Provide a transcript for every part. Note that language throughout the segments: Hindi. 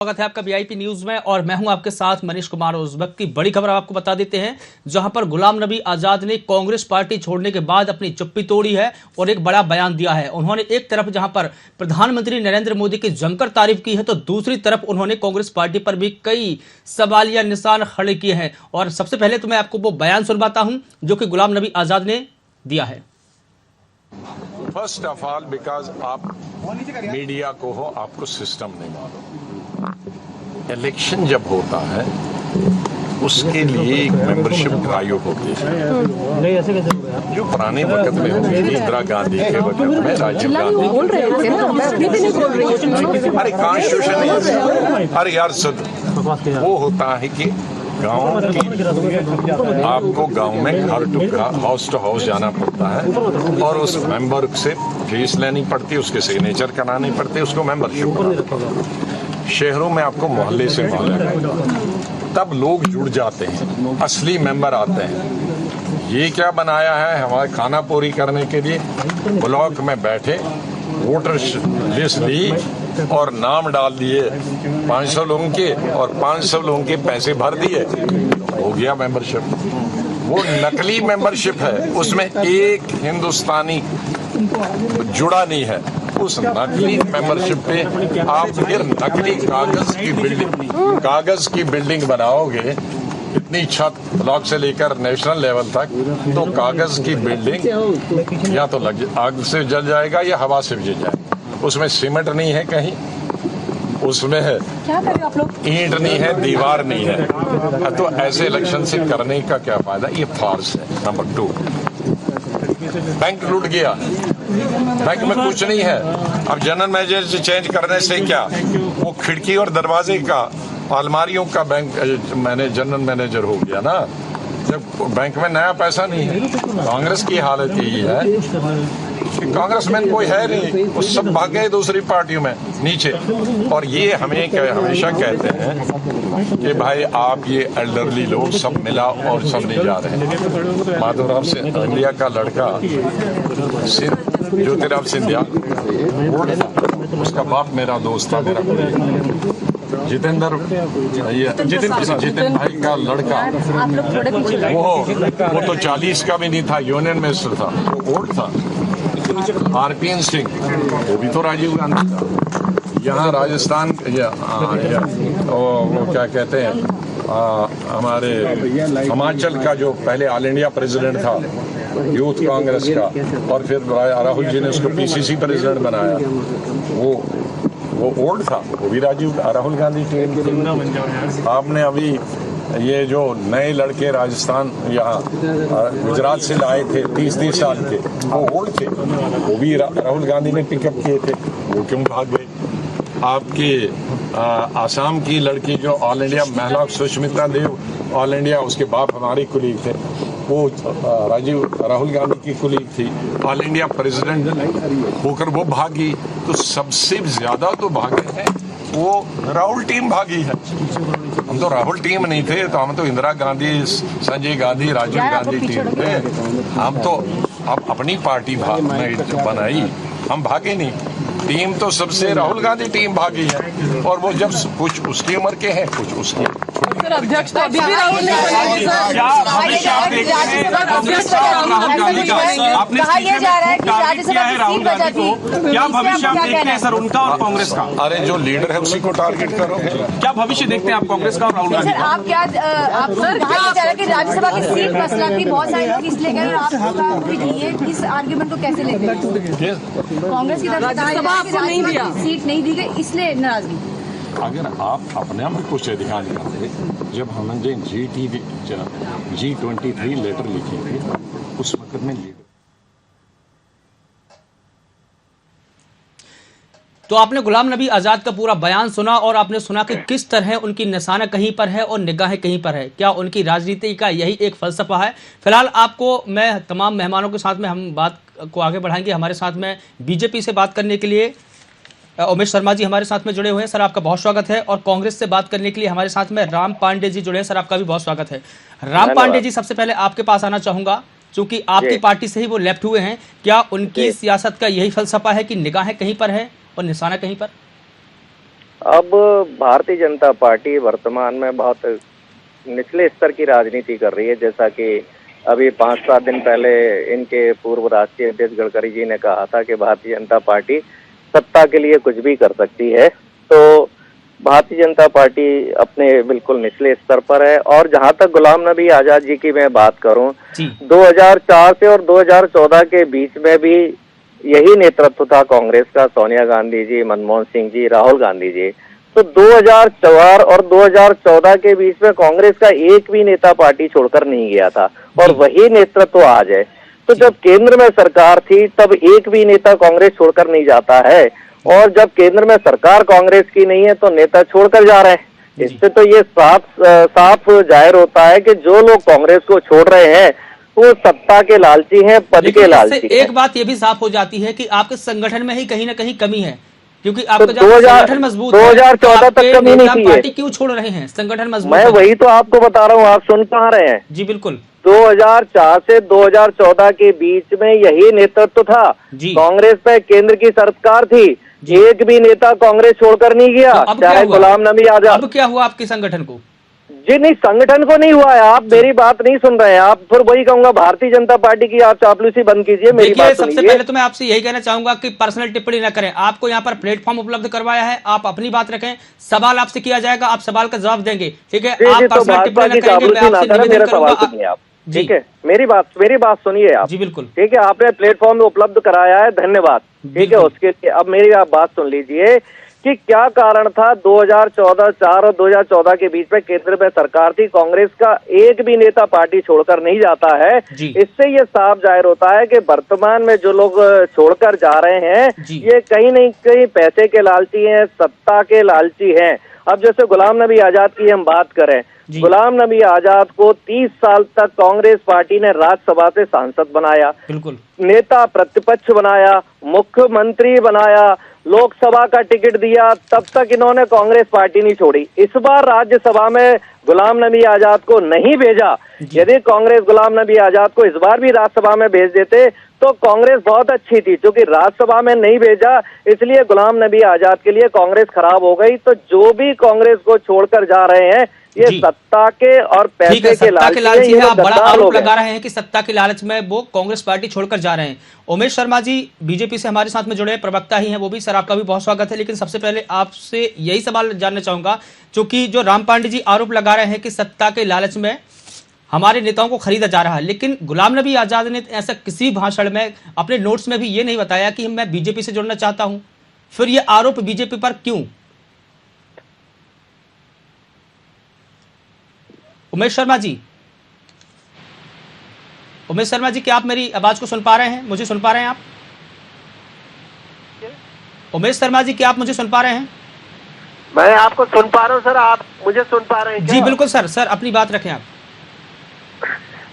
स्वागत है आपका वीआईपी न्यूज में और मैं हूं आपके साथ मनीष कुमार। उस वक्त की बड़ी खबर आपको बता देते हैं जहां पर गुलाम नबी आजाद ने कांग्रेस पार्टी छोड़ने के बाद अपनी चुप्पी तोड़ी है और एक बड़ा बयान दिया है। उन्होंने एक तरफ जहां पर प्रधानमंत्री नरेंद्र मोदी की जमकर तारीफ की है तो दूसरी तरफ उन्होंने कांग्रेस पार्टी पर भी कई सवालिया निशान खड़े किए हैं। और सबसे पहले तो मैं आपको वो बयान सुनवाता हूं जो कि गुलाम नबी आजाद ने दिया है। फर्स्ट ऑफ ऑल बिकॉज आप मीडिया को हो, आपको सिस्टम नहीं मालूम। इलेक्शन जब होता है उसके लिए एक मेंबरशिप ड्राइव होती है जो पुराने वक्त में होती थी, इंदिरा गांधी के वक्त में, राजीव गांधी। अरे कॉन्स्टिट्यूशन, अरे यार सुन, वो होता है कि गांव की आपको गांव में घर टू हाउस जाना पड़ता है और उस मेंबर से फीस लेनी पड़ती है, उसके सिग्नेचर करानी पड़ती है, उसको मेंबरशिप बनाना पड़ता है। शहरों में आपको मोहल्ले से मोहल्ले, तब लोग जुड़ जाते हैं, असली मेंबर आते हैं। ये क्या बनाया है हमारे खाना पूरी करने के लिए, ब्लॉक में बैठे वोटर लिस्ट ली और नाम डाल दिए 500 लोगों के और 500 लोगों के पैसे भर दिए, हो गया मेंबरशिप। वो नकली मेंबरशिप है, उसमें एक हिंदुस्तानी जुड़ा नहीं है। उस नकली मेंबरशिप पे आप फिर नकली कागज की बिल्डिंग बनाओगे, इतनी छत ब्लॉक से लेकर नेशनल लेवल तक, तो कागज की बिल्डिंग या तो आग से जल जाएगा या हवा से जल जाएगा। उसमें सीमेंट नहीं है कहीं, उसमें है क्या करें आप लोग, ईंट नहीं है, दीवार नहीं है, तो ऐसे इलेक्शन से करने का क्या फायदा। ये फार्स है। नंबर 2, बैंक लूट गया, बैंक में कुछ नहीं है। अब जनरल मैनेजर से चेंज करने से क्या, वो खिड़की और दरवाजे का, अलमारियों का बैंक जनरल मैनेजर हो गया ना, जब बैंक में नया पैसा नहीं है। कांग्रेस की हालत यही है कि कांग्रेसमैन कोई है नहीं, वो सब भाग गए दूसरी पार्टियों में नीचे। और ये हमें हमेशा कहते हैं कि भाई आप ये एल्डरली लोग सब मिला और सब नहीं जा रहे हैं। माधवराव सिंधिया का लड़का ज्योतिराव सिंधिया, उसका बाप मेरा दोस्त था, मेरा जितेंद्र भाई का लड़का, वो तो 40 का भी नहीं था, यूनियन मिनिस्टर था, वो ओल्ड था। आरपीएन सिंह, वो भी तो राजीव गांधी था। यहाँ राजस्थान वो क्या कहते हैं, हमारे हिमाचल का जो पहले ऑल इंडिया प्रेसिडेंट था यूथ कांग्रेस का, और फिर राहुल जी ने उसको पीसीसी प्रेसिडेंट बनाया, वो ओल्ड था, वो भी राहुल गांधी टीम। आपने अभी ये जो नए लड़के राजस्थान यहाँ गुजरात से लाए थे 30-30 साल के, वो ओल्ड थे, वो भी राहुल गांधी ने पिकअप किए थे, वो क्यों भाग गए। आपके आसाम की लड़की जो ऑल इंडिया महिला सुष्मिता देव, ऑल इंडिया, उसके बाप हमारे कुलीग थे, वो राहुल गांधी की कुलीग थी, ऑल इंडिया प्रेसिडेंट होकर वो भागी। तो सबसे ज्यादा तो भागे हैं वो राहुल टीम भागी है। हम तो राहुल टीम नहीं थे, तो हम तो इंदिरा गांधी, संजय गांधी, राजीव गांधी टीम थे। हम तो अब अपनी पार्टी बनाई, हम भागे नहीं। टीम तो सबसे राहुल गांधी टीम भागी है, और वो जब कुछ उसकी उम्र के हैं, कुछ उसकी। अध्यक्ष तो अभी भी राहुल ने क्या भविष्य आप देखते हैं सर उनका और कांग्रेस का? अरे जो लीडर है उसी को टारगेट करो। क्या भविष्य देखते हैं आप कांग्रेस का और राहुल गांधी का? आप क्या आप सर कहा जा रहा है कि राज्यसभा की सीट मसला थी, बहुत सारे लोग इसलिए गए, और आप इस आर्ग्यूमेंट को कैसे लेते हैं? कांग्रेस की तरफ से राज्यसभा आपको नहीं दिया, सीट नहीं दी गई, इसलिए नाराजगी। अगर आप अपने आप में कुछ अधिकार निकालते, जब हमने G23 लेटर लिखे थे, उस वक्त में लीडर। तो आपने गुलाम नबी आजाद का पूरा बयान सुना और आपने सुना कि किस तरह उनकी निशाना कहीं पर है और निगाहें कहीं पर है। क्या उनकी राजनीति का यही एक फलसफा है? फिलहाल आपको मैं तमाम मेहमानों के साथ में हम बात को आगे बढ़ाएंगे। हमारे साथ में बीजेपी से बात करने के लिए उमेश शर्मा जी हमारे साथ में जुड़े हुए हैं, सर आपका बहुत स्वागत है। और कांग्रेस से बात करने के लिए हमारे साथ में राम पांडे जी जुड़े हैं, सर आपका भी बहुत स्वागत है। राम पांडे जी, सबसे पहले आपके पास आना चाहूंगा, क्योंकि आपकी पार्टी से ही वो लेफ्ट हुए हैं। क्या उनकी सियासत का यही फलसफा है कि निगाहें कहीं पर है और निशाना कहीं पर? अब भारतीय जनता पार्टी वर्तमान में बहुत निचले स्तर की राजनीति कर रही है। जैसा कि अभी 5-7 दिन पहले इनके पूर्व राष्ट्रीय अध्यक्ष गडकरी जी ने कहा था कि भारतीय जनता पार्टी सत्ता के लिए कुछ भी कर सकती है। तो भारतीय जनता पार्टी अपने बिल्कुल निचले स्तर पर है। और जहां तक गुलाम नबी आजाद जी की मैं बात करूं, 2004 से और 2014 के बीच में भी यही नेतृत्व था कांग्रेस का, सोनिया गांधी जी, मनमोहन सिंह जी, राहुल गांधी जी। तो 2004 और 2014 के बीच में कांग्रेस का एक भी नेता पार्टी छोड़कर नहीं गया था और वही नेतृत्व आज है। तो जब केंद्र में सरकार थी तब एक भी नेता कांग्रेस छोड़कर नहीं जाता है, और जब केंद्र में सरकार कांग्रेस की नहीं है तो नेता छोड़कर जा रहे हैं। इससे तो ये साफ जाहिर होता है कि जो लोग कांग्रेस को छोड़ रहे हैं वो सत्ता के लालची हैं, पद के लालची हैं। एक बात ये भी साफ हो जाती है कि आपके संगठन में ही कहीं ना कहीं कमी है, क्योंकि तो आपका संगठन मजबूत है। 2014 तक कमी नहीं थी। पार्टी क्यों छोड़ रहे हैं? संगठन मजबूत मैं वही तो आपको बता रहा हूँ, आप सुन कहाँ रहे हैं? जी बिल्कुल। 2004 से 2014 के बीच में यही नेतृत्व था, कांग्रेस पे केंद्र की सरकार थी, एक भी नेता कांग्रेस छोड़कर नहीं गया, चाहे गुलाम नबी आजाद। अब क्या हुआ आपके संगठन को? जी नहीं, संगठन को नहीं हुआ है। आप मेरी बात नहीं सुन रहे हैं। आप फिर वही कहूंगा, भारतीय जनता पार्टी की आप चापलूसी बंद कीजिए, मेरी बात सुनिए। सबसे पहले तो मैं आपसे यही कहना चाहूंगा कि पर्सनल टिप्पणी न करें। आपको यहाँ पर प्लेटफॉर्म उपलब्ध करवाया है, आप अपनी बात रखें, सवाल आपसे किया जाएगा, आप सवाल का जवाब देंगे, ठीक है? आप पर्सनल टिप्पणी न करेंगे, मैं आपसे निवेदन करूंगा। ठीक है, मेरी बात सुनिए आप। जी बिल्कुल। ठीक है, आपने प्लेटफॉर्म उपलब्ध कराया है, धन्यवाद। ठीक है, उसके लिए अब मेरी आप बात सुन लीजिए कि क्या कारण था 2014 और 2014 के बीच में केंद्र में सरकार थी, कांग्रेस का एक भी नेता पार्टी छोड़कर नहीं जाता है। इससे ये साफ जाहिर होता है कि वर्तमान में जो लोग छोड़कर जा रहे हैं ये कहीं नहीं कहीं पैसे के लालची हैं, सत्ता के लालची हैं। अब जैसे गुलाम नबी आजाद की हम बात करें, गुलाम नबी आजाद को 30 साल तक कांग्रेस पार्टी ने राज्यसभा से सांसद बनाया, बिल्कुल, नेता प्रतिपक्ष बनाया, मुख्यमंत्री बनाया, लोकसभा का टिकट दिया, तब तक इन्होंने कांग्रेस पार्टी नहीं छोड़ी। इस बार राज्यसभा में गुलाम नबी आजाद को नहीं भेजा। यदि कांग्रेस गुलाम नबी आजाद को इस बार भी राज्यसभा में भेज देते तो कांग्रेस बहुत अच्छी थी, क्योंकि राज्यसभा में नहीं भेजा इसलिए गुलाम नबी आजाद के लिए कांग्रेस खराब हो गई। तो जो भी कांग्रेस को छोड़कर जा रहे हैं ये सत्ता के और पैसे के लालची है। आप बड़ा आरोप लगा रहे हैं कि सत्ता के लालच में वो कांग्रेस पार्टी छोड़कर जा रहे हैं। उमेश शर्मा जी बीजेपी से हमारे साथ में जुड़े प्रवक्ता ही हैं, वो भी सर आपका भी बहुत स्वागत है। लेकिन सबसे पहले आपसे यही सवाल जानना चाहूंगा, क्योंकि जो राम पांडे जी आरोप लगा रहे हैं कि सत्ता के लालच में हमारे नेताओं को खरीदा जा रहा है, लेकिन गुलाम नबी आजाद ने ऐसा किसी भाषण में, अपने नोट्स में भी ये नहीं बताया कि मैं बीजेपी से जुड़ना चाहता हूं। फिर ये आरोप बीजेपी पर क्यों? उमेश शर्मा जी, क्या आप मेरी आवाज को सुन पा रहे हैं? मुझे सुन पा रहे हैं आप? उमेश शर्मा जी, क्या आप मुझे सुन पा रहे हैं? मैं आपको सुन पा रहा हूं सर, आप मुझे सुन पा रहे हैं क्या? जी बिल्कुल सर, अपनी बात रखें आप।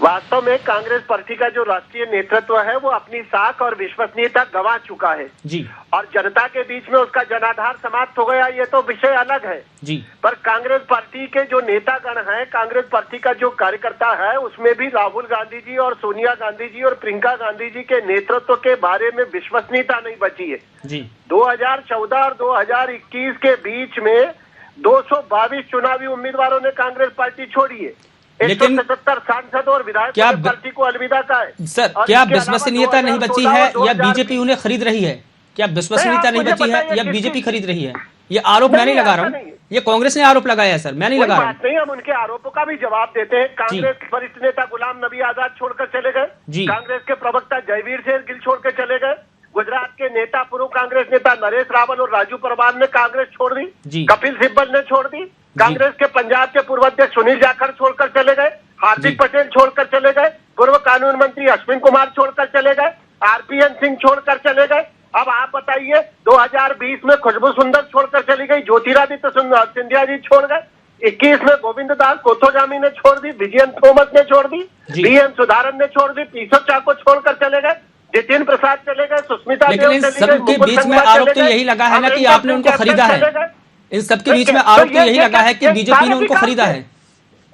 वास्तव में कांग्रेस पार्टी का जो राष्ट्रीय नेतृत्व है वो अपनी साख और विश्वसनीयता गंवा चुका है जी, और जनता के बीच में उसका जनाधार समाप्त हो गया, ये तो विषय अलग है जी। पर कांग्रेस पार्टी के जो नेतागण हैं, कांग्रेस पार्टी का जो कार्यकर्ता है, उसमें भी राहुल गांधी जी और सोनिया गांधी जी और प्रियंका गांधी जी के नेतृत्व के बारे में विश्वसनीयता नहीं बची है जी। 2014 और 2021 के बीच में 222 चुनावी उम्मीदवारों ने कांग्रेस पार्टी छोड़ी है, लेकिन 177 सांसद और विधायक पार्टी को अलविदा का है। सर, क्या विश्वसनीयता नहीं बची है या बीजेपी उन्हें खरीद रही है? क्या विश्वसनीयता नहीं बची है या बीजेपी खरीद रही है? ये आरोप मैं नहीं लगा रहा हूँ, ये कांग्रेस ने आरोप लगाया है सर, मैं नहीं लगा रहा हूँ। हम उनके आरोपों का भी जवाब देते हैं। कांग्रेस के वरिष्ठ नेता गुलाम नबी आजाद छोड़कर चले गए, कांग्रेस के प्रवक्ता जयवीर सिंह गिल छोड़कर चले गए, गुजरात के नेता, पूर्व कांग्रेस नेता नरेश रावल और राजू परवार ने कांग्रेस छोड़ दी, कपिल सिब्बल ने छोड़ दी, कांग्रेस के पंजाब के पूर्व अध्यक्ष सुनील जाखड़ छोड़कर चले गए, हार्दिक पटेल छोड़कर चले गए, पूर्व कानून मंत्री अश्विन कुमार छोड़कर चले गए, आरपीएन सिंह छोड़कर चले गए। अब आप बताइए, 2020 में खुशबू सुंदर छोड़कर चली गई, ज्योतिरादित्य सिंधिया जी छोड़ गए, 21 में गोविंद दास कोथोजामी ने छोड़ दी, विजयन थॉमस ने छोड़ दी, बीएन सुधारन ने छोड़ दी, पीछो चाको छोड़कर चले गए, जितिन प्रसाद चले गए, सुष्मिता देव चली गई, सबके बीच में आरोप तो यही लगा है ना कि आपने उनको खरीदा है। इन सबके बीच में आरोप तो यही लगा है कि बीजेपी ने उनको खरीदा है।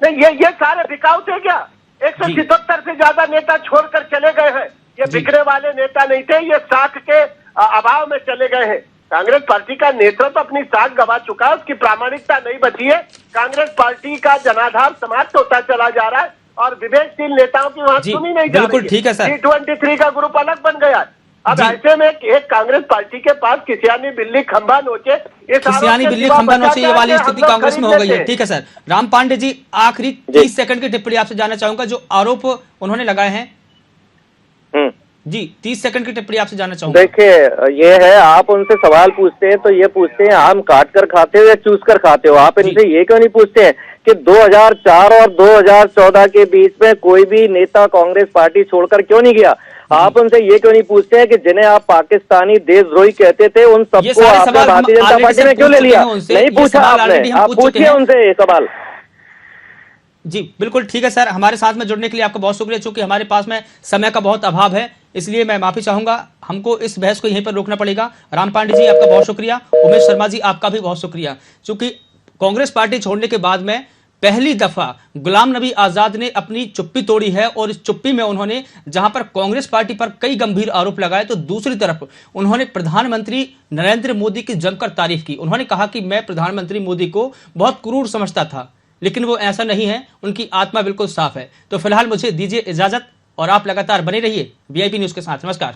नहीं, ये सारे बिकाऊ थे क्या? 177 से ज्यादा नेता छोड़कर चले गए हैं। ये बिकने वाले नेता नहीं थे, ये साख के अभाव में चले गए हैं। कांग्रेस पार्टी का नेतृत्व अपनी साख गंवा चुका है, उसकी प्रामाणिकता नहीं बची है। कांग्रेस पार्टी का जनाधार समाप्त होता चला जा रहा है और विवेकशील नेताओं की वहां सुनी नहीं जा रही। बिल्कुल ठीक है सर। G23 का ग्रुप अलग बन गया। अब ऐसे में एक कांग्रेस पार्टी के पास किसियानी बिल्ली खंभा नोचे, किसियानी बिल्ली खंभा नोचे, ये वाली स्थिति कांग्रेस में हो गई है। ठीक है सर। राम पांडे जी, आखिरी 30 सेकंड की टिप्पणी आपसे जानना चाहूंगा, जो आरोप उन्होंने लगाए हैं जी, 30 सेकंड की टिप्पणी आपसे जानना चाहूंगा। देखिए, ये है, आप उनसे सवाल पूछते हैं तो ये पूछते हैं आम काट कर खाते हो या चूस कर खाते हो। आप इनसे ये क्यों नहीं पूछते हैं कि 2004 और 2014 के बीच में कोई भी नेता कांग्रेस पार्टी छोड़कर क्यों नहीं गया? आप उनसे ये क्यों नहीं पूछते हैं कि जिन्हें आप पाकिस्तानी देशद्रोही कहते थे, उन सबको आपने भारतीय जनता पार्टी में क्यों ले लिया? नहीं पूछा आपने, आप पूछिए उनसे ये सवाल। जी बिल्कुल ठीक है सर, हमारे साथ में जुड़ने के लिए आपका बहुत शुक्रिया। चूंकि हमारे पास में समय का बहुत अभाव है, इसलिए मैं माफी चाहूंगा, हमको इस बहस को यहीं पर रोकना पड़ेगा। राम पांडे जी आपका बहुत शुक्रिया, उमेश शर्मा जी आपका भी बहुत शुक्रिया। चूंकि कांग्रेस पार्टी छोड़ने के बाद में पहली दफा गुलाम नबी आजाद ने अपनी चुप्पी तोड़ी है और इस चुप्पी में उन्होंने जहां पर कांग्रेस पार्टी पर कई गंभीर आरोप लगाए, तो दूसरी तरफ उन्होंने प्रधानमंत्री नरेंद्र मोदी की जमकर तारीफ की। उन्होंने कहा कि मैं प्रधानमंत्री मोदी को बहुत क्रूर समझता था, लेकिन वो ऐसा नहीं है, उनकी आत्मा बिल्कुल साफ है। तो फिलहाल मुझे दीजिए इजाजत और आप लगातार बने रहिए VIP न्यूज के साथ। नमस्कार।